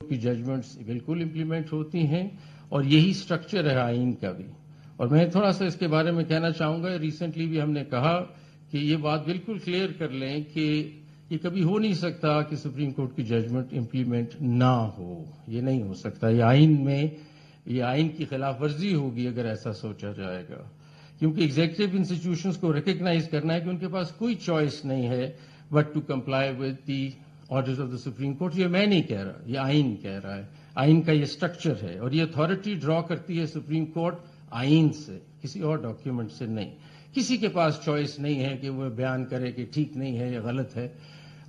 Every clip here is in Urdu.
کی ججمنٹس بالکل امپلیمنٹ ہوتی ہیں اور یہی سٹرکچر ہے آئین کا بھی. اور میں تھوڑا سا اس کے بارے میں کہنا چاہوں گا. ریسنٹلی بھی ہم نے کہا کہ یہ بات بالکل کلیئر کر لیں کہ یہ کبھی ہو نہیں سکتا کہ سپریم کورٹ کی ججمنٹ امپلیمنٹ نہ ہو. یہ نہیں ہو سکتا. یہ آئین کی خلاف ورزی ہوگی اگر ایسا سوچا جائے گا. کیونکہ ایگزیکٹو انسٹیٹیوشنز کو ریکگنائز کرنا ہے کہ ان کے پاس کوئی چوائس نہیں ہے but to comply with the orders of the supreme court. یہ میں نہیں کہہ رہا, یہ آئین کہہ رہا ہے. آئین کا یہ سٹرکچر ہے اور یہ اتھارٹی ڈرا کرتی ہے سپریم کورٹ آئین سے, کسی اور ڈاکیومنٹ سے نہیں. کسی کے پاس چوائس نہیں ہے کہ وہ بیان کرے کہ ٹھیک نہیں ہے یا غلط ہے.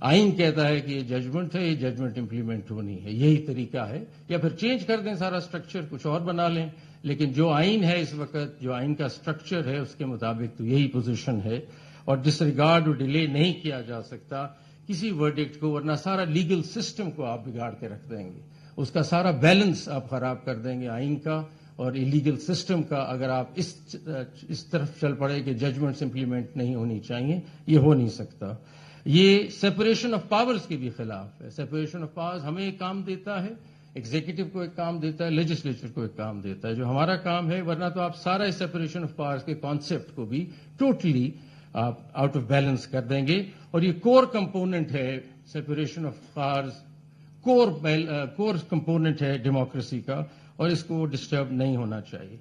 آئین کہتا ہے کہ یہ ججمنٹ ہے, یہ ججمنٹ امپلیمنٹ ہونی ہے. یہی طریقہ ہے. یا پھر چینج کر دیں سارا سٹرکچر, کچھ اور بنا لیں, لیکن جو آئین ہے اس وقت, جو آئین کا سٹرکچر ہے اس کے مطابق تو یہی پوزیشن ہے. اور ڈس ریگارڈ اور ڈیلے نہیں کیا جا سکتا کسی ورڈکٹ کو, ورنہ سارا لیگل سسٹم کو آپ بگاڑ کے رکھ دیں گے. اس کا سارا بیلنس آپ خراب کر دیں گے آئین کا اور لیگل سسٹم کا, اگر آپ اس طرف چل پڑے کہ ججمنٹس امپلیمنٹ نہیں ہونی چاہیے. یہ ہو نہیں سکتا. یہ سیپریشن آف پاورز کے بھی خلاف ہے. سیپریشن آف پاورز ہمیں ایک کام دیتا ہے, ایگزیکٹو کو ایک کام دیتا ہے, لیجسلیچر کو ایک کام دیتا ہے, جو ہمارا کام ہے. ورنہ تو آپ سارا سیپریشن آف پاورز کے کانسیپٹ کو بھی ٹوٹلی آپ آؤٹ آف بیلنس کر دیں گے. اور یہ کور کمپوننٹ ہے separation of powers, core component ہے ڈیموکریسی کا, اور اس کو ڈسٹرب نہیں ہونا چاہیے.